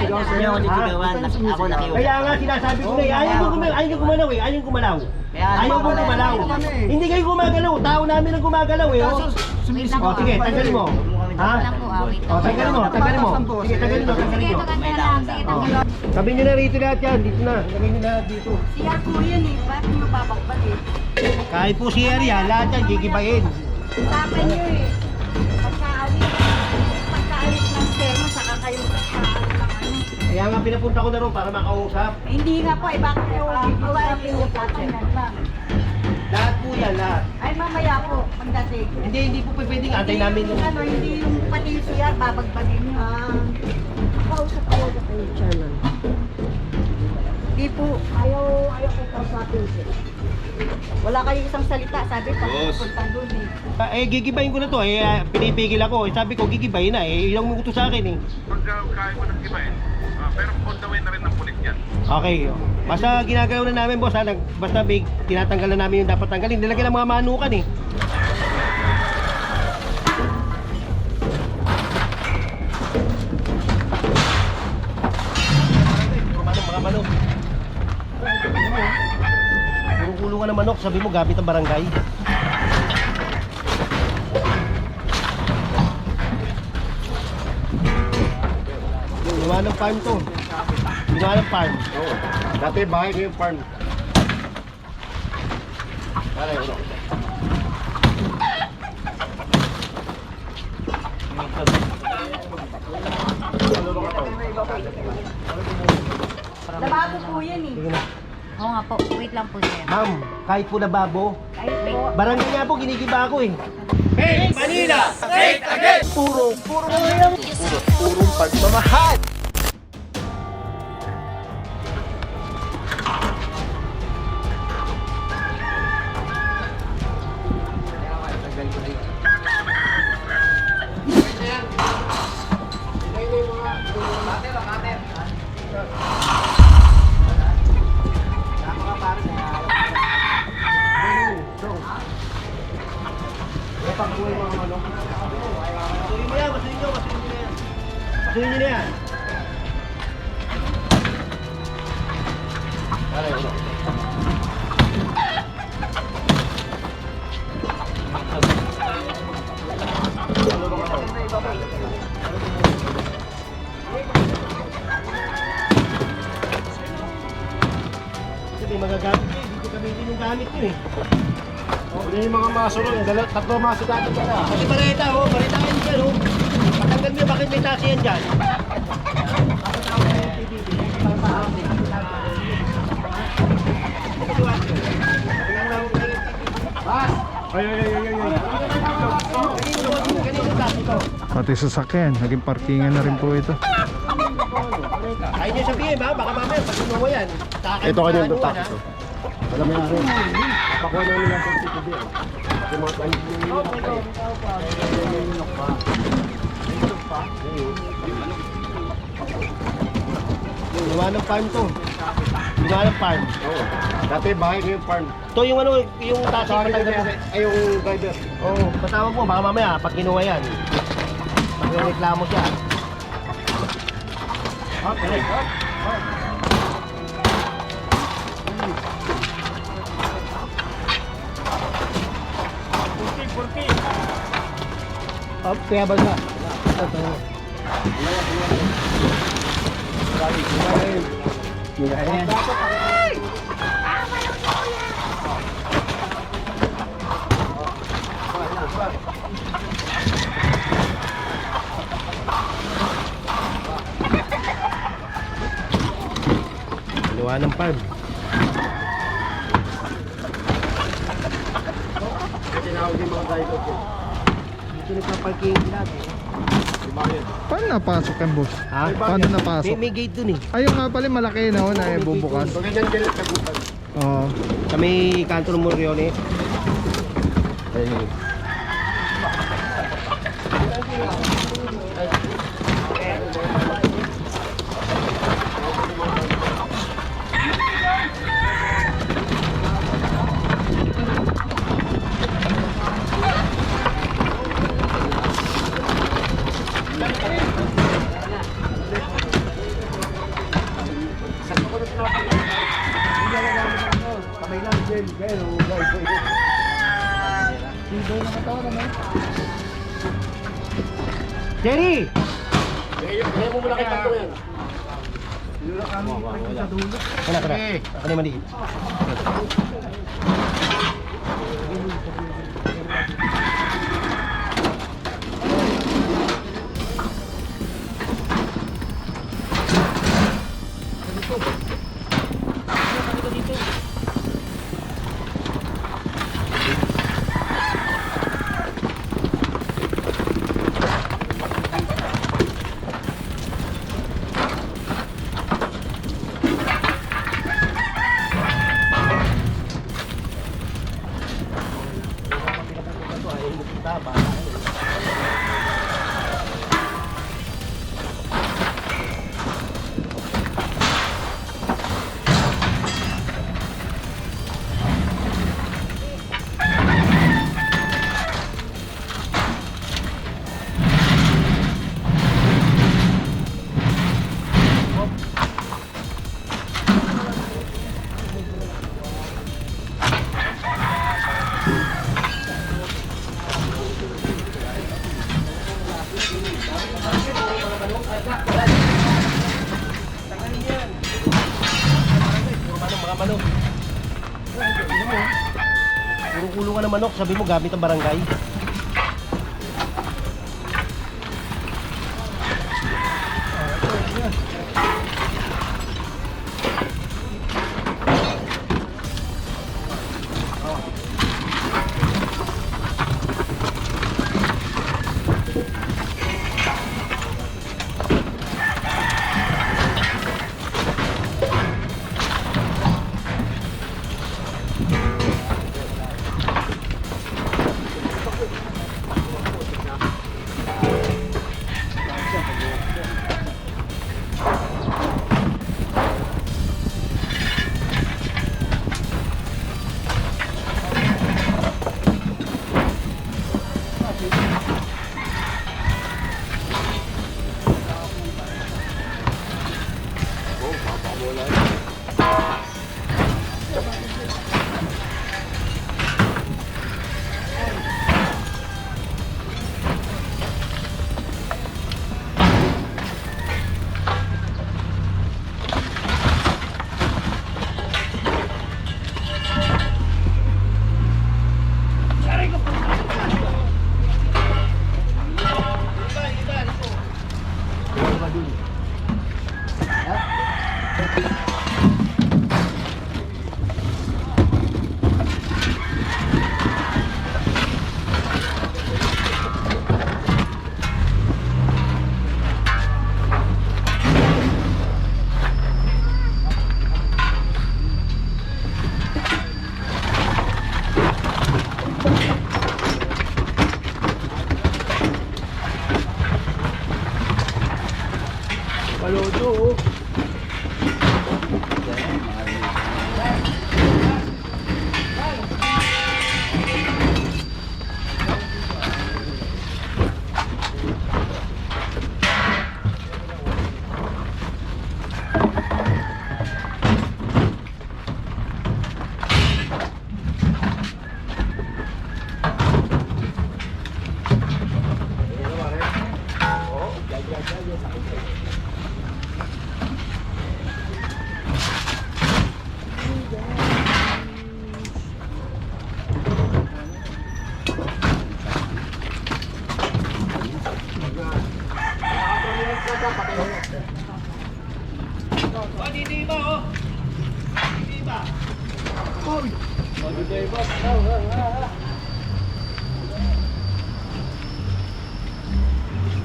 Hindi ako nisigawan. Ako nakiusap. Kaya nga sinasabi ko na ayaw ko gumalaw eh. Ayaw gumalaw. Ayaw ko gumalaw. Hindi kayo gumagalaw. Tao namin ang gumagalaw eh. Oh. O sige, tanggalin mo. Ha? O, tanggalin mo. Sige, tanggalin mo. Sabi nyo na rito lahat yan. Dito na. Sabi nyo na dito. Siya po yun eh. Ba't nyo babakbal eh? Kahit po si area, lahat yan gigibayin. Usapan nyo eh. Pagkaalis ng termo, saka kayo magkakaalis ng ano. Kaya nga pinapunta ko na ron para makausap. Hindi nga po eh. Bakit kayo usapin nyo po lang? Lahat po yan, lahat. Ay mamaya po, pagdating. Hindi po pwedeng antay namin yung... Ano, hindi yung pati yung CR, babagbagin nyo. Kausap ko na kayo, Chairman. Hindi po, ayaw ko kausapin siya. Wala kayong isang salita, sabi pa, pupunta doon eh. Gigibayin ko na to pinipigil ako. Sabi ko, gigibayin na ilang minuto sa akin Pagka kaya mo nang gibayin, pero on the way na rin ng pulis yan. Okay. Basta ginagalaw na namin, boss. Basta big, tinatanggal na namin yung dapat tanggalin. Nilagyan ng mga manukan Mga manok. Puro kulungan ng manok. Sabi mo, gamit ang barangay. Ginawa ng farm to. Ginawa ng farm. Oo. Dati bahay ko yung farm. Lababo po yan eh. Sige na. Oo nga po, wait lang po sir. Ma'am, kahit po lababo, Kahit po. barangay nga po, ginigiba ako Hey, Manila! Hate again! Purong pagmamahal! Pasuhin nyo na yan. Kasi magagamit dito gamitin yung gamit ko Hindi yung mga maso ron, tatlo maso dati pala. Kasi bareta bareta kayo dyan Patanggal mo bakit may taxi yan dyan? Pati sasakyan, naging parkingan na rin po ito. Ayaw nyo sabihin baka mamaya pag inuwa yan. Ito kanyang dutak. Alam mo yan rin. Papakuha na nila sa CCTV. Kasi mga tayo. Ginawa ng farm to. Ginawa ng farm. Oo. Dati bahay ko yung farm. To yung yung taxi patanggal mo. Ay, yung driver. Oo, patawag mo baka mamaya pag kinuha yan. Pag reklamo siya. Okay. Up, kaya ba nga? Ito. Gawa ng farm. Tinawag yung mga driver ko. Dito nagpa-parking lagi. Paano napasok yan, boss? Ha? Paano napasok? May gate dun Ayun nga pala, malaki na na bubukas. So, ganyan din ang kagutan. Oo. Sa may kanto ng Moriones. Jerry! Kaya mo muna kay Pato yan. Kana. Ako na maliit. Puro kulungan ng manok, sabi mo gamit ang barangay.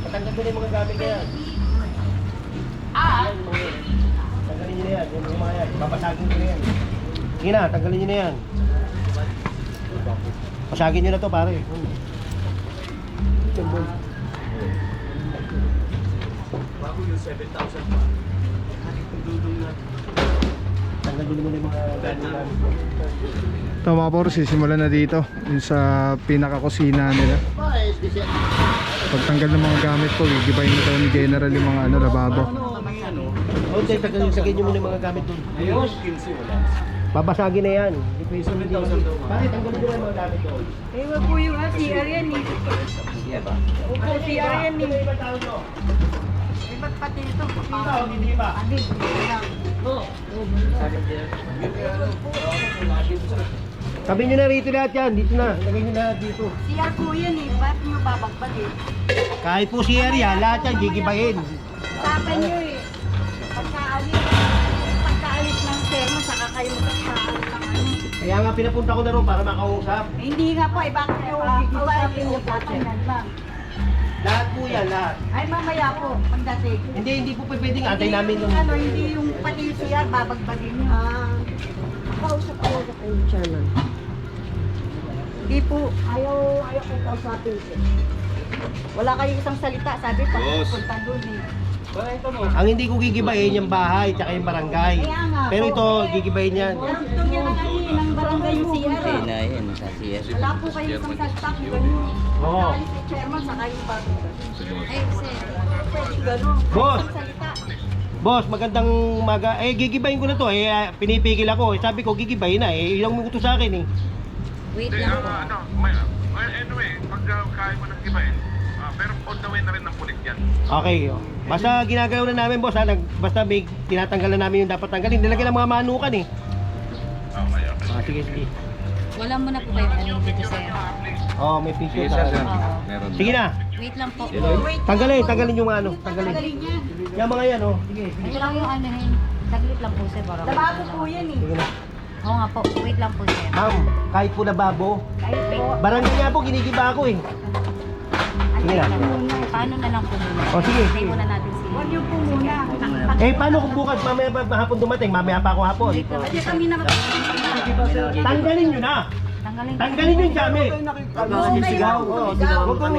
Patanggal ko na yung mga gamit na yan. Tanggalin nyo na yan. Yung mga yan. Papasagin nyo na yan. Sige na, tanggalin nyo na yan. Pasagin nyo na to pare. Bago yung 7,000 pa. Tanggal nyo na yung mga gamit namin. Ito mga poro, sisimulan na dito yung sa pinakakusina nila. Pagtanggal ng mga gamit po, gigibayin na daw ni General yung mga lababo. Okay, tanggalin nyo muna yung mga gamit doon. Babasagin na yan. Hindi pwede sumigaw. Bakit? Tanggalin nyo nga yung mga gamit ko. Eh, wag po yung CR yan eh. Opo, CR yan eh. Iba tao nyo. Eh, ba't pati ito? Iba, hindi iba. Adi, lang. Sabi nyo na rito lahat yan. Dito na. Lagay nyo lahat dito. CR po yan eh. Ba't nyo babagbalin? Kahit po si area, lahat yan gigibahin. Usapan nyo eh. Pagkaalis ng sermo, saka kayo magkakaalis ng ano. Kaya nga pinapunta ko na ron para makausap. Eh, hindi nga po, eh, bakit nyo gigisapin yung patanan lang? Lahat po yan, lahat. Ay, mamaya po, pagdating. Hindi po pwedeng antay Hindi namin yung yung... ano, hindi yung pati yung CR, babagbagin nyo. Kausap ko kayo, Chairman. Hindi po, ayaw ko kausapin siya. Wala kayong isang salita, sabi pa, punta doon eh. Ang hindi ko gigibahin yung bahay tsaka yung barangay. Kaya nga Pero po. ito, gigibahin yan. Gusto niya na kasi ng barangay yung CR eh. Yan, sa CS. Wala po kayong isang salita kung gano'n. Oo. Pagkaalis si Chairman, saka yung bago. Ay, sir. Pwede gano'n. Boss! Isang salita. Boss, magandang umaga. Gigibahin ko na to. Pinipigil ako. Sabi ko, gigibahin na. Ilang minuto sa akin eh. Wait lang po. Anyway, pag kaya mo nang ibahin, pero on the way na rin ng pulit yan. Okay. Basta ginagalaw na namin, boss. Basta may tinatanggal na namin yung dapat tanggalin. Nilagyan ng mga manukan eh. Okay. Sige, sige. Wala mo na po kayo ano dito, sir. Oh, may picture sa Oo. Sige na. Wait lang po. Tanggalin yung ano. Tanggalin. Galing niya. Yung mga yan, oh. Sige, sige. Ito lang yung ano yun. Saglit lang po, sir. Para Lababo po yan eh. Sige na. Oo nga po. Wait lang po, sir. Ma'am, kahit po lababo. Kahit po. Barangay nga po, ginigiba ako eh. Sige na. Paano na lang po muna? O, sige. Hintay muna natin si... Huwag niyo po muna. Paano kung bukas mamaya pa hapon dumating? Mamaya pa ako hapon. Kasi kami na Tanggalin nyo na. Tanggalin. Tanggalin nyo yung gamit. sigaw. Huwag kang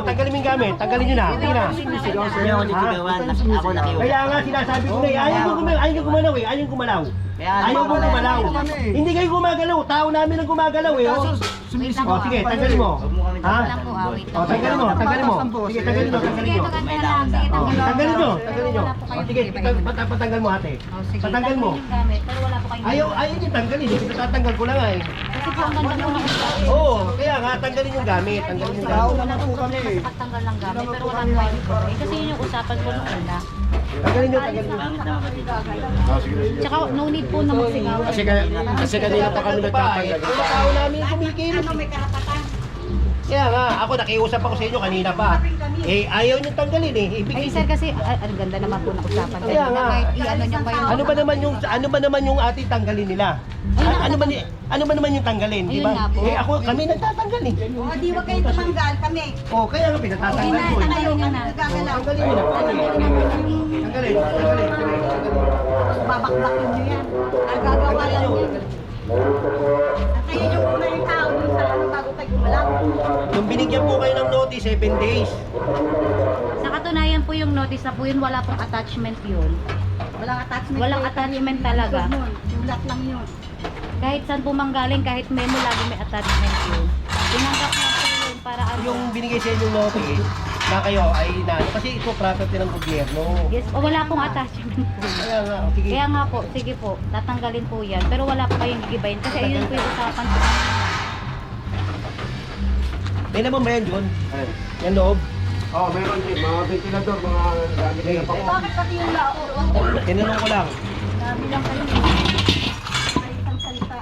tanggalin mo yung gamit. Tanggalin nyo na. Sige na. Hindi ako nagsigawan. Ako nakiusap. Kaya nga sinasabi ko na eh, ayaw nyo gumalaw eh. Ayaw gumalaw. Ayaw mo gumalaw. Hindi kayo gumagalaw. Tao namin ang gumagalaw eh. Oh. Wait lang O po. sige, tanggalin mo. Ha? Wait lang po. Wait O lang. tanggalin mo. Tanggalin mo. Sige, tanggalin mo. Tanggalin Sige, mo. ito ganda lang. Sige, Tanggalin nyo. Pero Tanggalin nyo. wala po O kayong sige, gigibahin. patanggal mo ate. Oh, sige. Patanggal mo. Tanggalin yung gamit, pero wala po kayong Ayaw gigibahin. nyo tanggalin. Hindi ko tatanggal ko lang eh. Kasi po ang ganda po ng usapan. Oo, kaya nga tanggalin yung gamit. Tanggalin yung gamit. Wala po kami pagtanggal ng gamit, pero wala po kayong gigibahin. Kasi yun yung usapan po nung una. Tanggalin nyo, tanggalin nyo. Tsaka no need po na magsigaw. Kasi kanina pa kami nagtatanggal. Mga tao namin kumikilos. Ano may karapatan? Kaya nga, ako nakiusap ako sa inyo kanina pa. Ayaw nyo tanggalin eh. Ay Ibigay sir kasi ang ganda naman po ng usapan Kaya kanina. nga. Kahit i-ano niyo pa yung... Ano ba naman yung ating tanggalin nila? Ano ba naman yung tanggalin, di Ayun nga ba? po. Ako kami nagtatanggal eh. O, di wag kayong tumanggal kami. Kaya nga pinatatanggal ko eh. Kayo nyo kami na. nagagalaw. Tanggalin nyo. Tanggalin. Babakbakin nyo yan. Nagagawa lang yan. Antayin nyo muna yung tao dun sa ano bago tayo gumalaw. Nung binigyan po kayo ng notice, 7 days. Sa katunayan po yung notice na po yun, wala pong attachment yun. Walang attachment. Walang attachment talaga. Sulat lang yun. Kahit saan po manggaling, kahit memo, lagi may attachment yun. Tinanggap na po yun para ano. Yung binigay sa inyo notice, na kayo ay kasi ito property ng gobyerno. Yes, o wala pong attachment po. Kaya nga, sige. Kaya nga po, sige po, tatanggalin po yan. Pero wala po kayong gigibayin kasi ayun po yung usapan po. May naman ba yan, John? Yan loob? Oo, meron din. Mga ventilador, mga gamit na Eh, bakit pati yung lao? Tinanong ko lang. Dami lang kayo. May isang salita.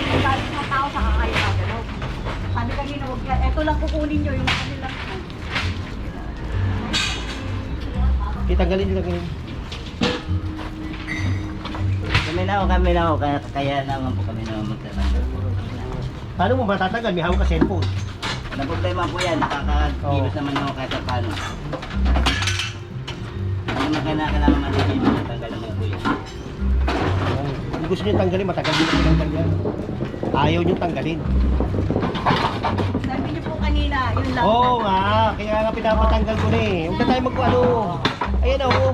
Pagkalit ng tao sa kakayo kagalaw. Sabi kanina, huwag yan. Ito lang kukunin nyo yung kanilang. Tanggalin nyo, tanggalin. Kami na ako. Kaya naman po kami naman magtatanggal. Paano mo matatanggal? May hawak ka cellphone. Ang problema po yan, nakakakilos naman ako kahit sa paano. Hindi naman kailangan matigil na tanggal naman po yan. Kung gusto nyo tanggalin, matagal din nyo tanggal yan. Ayaw nyo tanggalin. Sabi niyo po kanina, yun lang. Oo nga, kaya nga pinapatanggal ko na eh. Huwag na tayo mag-ano. Ayan na oh.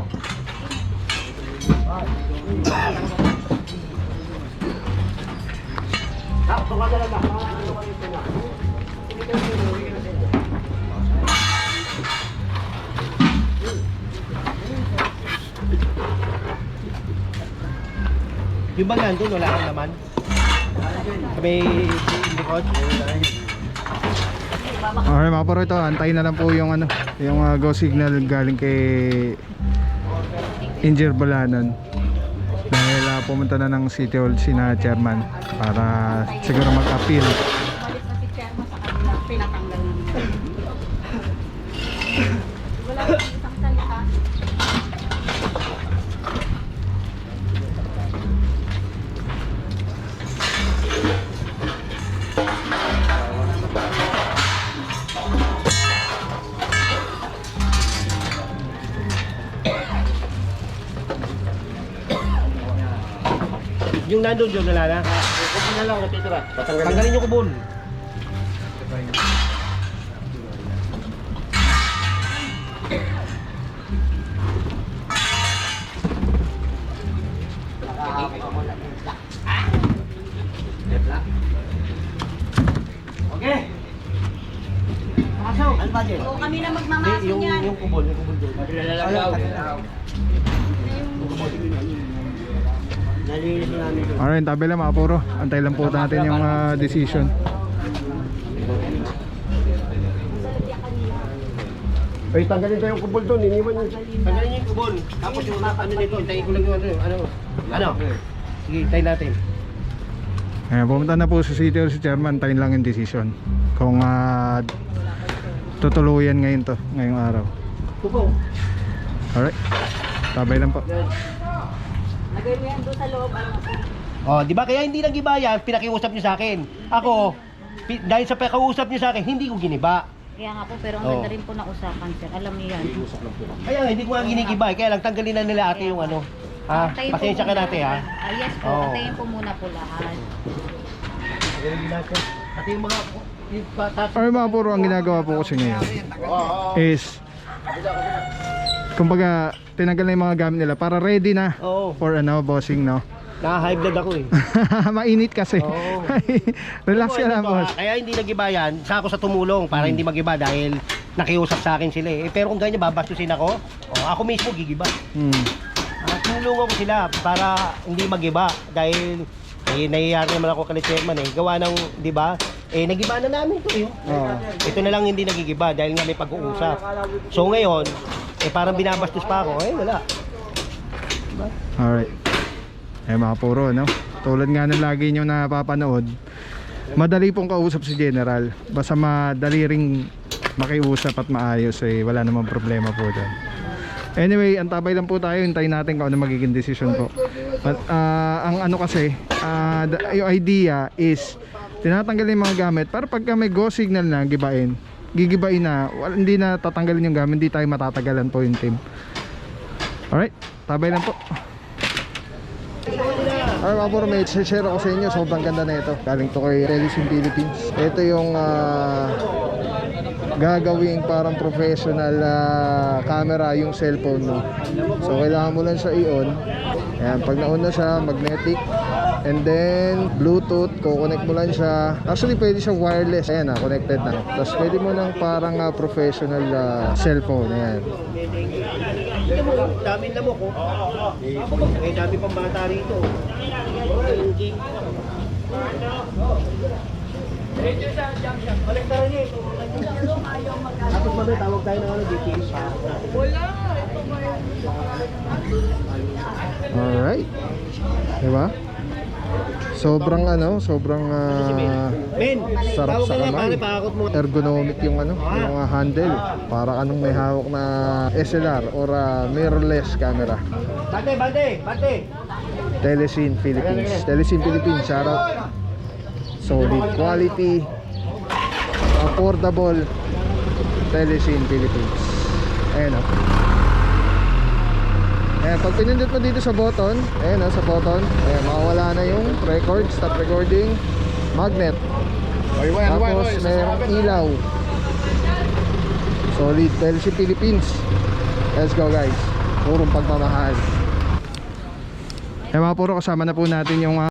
Yung bang nandun, wala kang laman? Kami likod. Alright mga puro, ito antayin na lang po yung ano, yung go signal galing kay Engineer Balanon. Dahil pumunta na ng City Hall sina chairman para siguro mag-appeal. Umalis na si Chairman sa kanila, pinatanggal na nila. Wala nang isang salita. Yung nandun, John, wala na. Kubon na lang natitira. Tanggalin yung kubon. Okay. Pasok. Ano ba din? O kami na Hindi, magmamaso yung niyan. kubon doon. Nalilisin namin doon. Alright, tabi lang mga puro. Antay lang po natin yung decision. Ay, tanggalin tayo yung kubol doon. Iniwan yun. Tanggalin niyo yung kubon. Tapos yung ano nito, tayo ko lang yung ano. Ano? Sige, tayo natin. Ayan, pumunta na po sa City Hall si chairman. Antayin lang yung decision kung tutuluyan ngayon to, ngayong araw. Kupo. Alright, tabay lang po. Lagay mo yan doon sa loob. Ano? Oh, di ba kaya hindi nagiba yan, pinakiusap niyo sa akin. Ako, dahil sa pinakiusap niyo sa akin, hindi ko giniba. Kaya nga po, pero ang Oo. ganda rin po ng usapan, sir. Alam niyo yan. Kaya nga, hindi ko nga ginigiba. Kaya lang, tanggalin na nila ate yung ano. Ha? Antayin po Pasensya ka muna. natin ha. Yes po, Oo. antayin po muna po lahat. Ate yung mga... Alright mga puro, ang ginagawa po kasi ngayon is kumbaga tinanggal na yung mga gamit nila para ready na Oo. for ano, bossing, no? Na-high blood ako eh. Mainit kasi. Oo. Relax ka lang, Ito, boss. Kaya hindi nagiba yan, sa ako sa tumulong para hindi magiba dahil nakiusap sa akin sila eh. Pero kung ganyan, babastusin ako, ako mismo gigiba. Tulungan ko sila para hindi magiba dahil nahihiyari naman ako kay chairman eh. Gawa ng, di ba? Nagiba na namin to eh. Oo. Ito na lang hindi nagigiba dahil nga may pag-uusap. So ngayon, parang binabastos pa ako. Wala. Alright. Mga puro, no? Tulad nga ng lagi nyo napapanood, madali pong kausap si General. Basta madali ring makiusap at maayos eh, wala namang problema po doon. Anyway, antabay lang po tayo, hintayin natin kung ano magiging decision po. But, ang ano kasi, yung idea is tinatanggalin yung mga gamit para pagka may go signal na gigibain na, hindi na tatanggalin yung gamit, hindi tayo matatagalan po yung team. Alright, tabay lang po. Alright mga puro, may share ako sa inyo, sobrang ganda na ito, galing to kay Telesim Philippines. Ito yung gagawing parang professional camera yung cellphone mo. So kailangan mo lang siya i-on. Ayan, pag na-on na siya, magnetic, and then Bluetooth, kukonect mo lang siya. Actually pwede siya wireless. Ayan, connected na. Tapos pwede mo ng parang professional cellphone. Ayan. Ito mo, dami na mo ko. Dami pang bata rito. Kolektaran niya ito. Tapos mamaya tawag tayo ng DTS. Alright. Diba? Sobrang sobrang Men, sarap tawag sa ka nga kamay. pare, pakakot mo. Ergonomic yung yung handle. Para anong may hawak na SLR or mirrorless camera. Bante! Telesim Philippines. Telesim Philippines, shout out. Solid quality, affordable. Telesim Philippines. Ayan o. Ayan, pag pinindot mo dito sa button, ayan sa button, ayan, makawala na yung record, stop recording, magnet. Tapos mayroong ilaw. Solid, Telesim Philippines. Let's go guys. Purong pagmamahal. Mga puro, kasama na po natin yung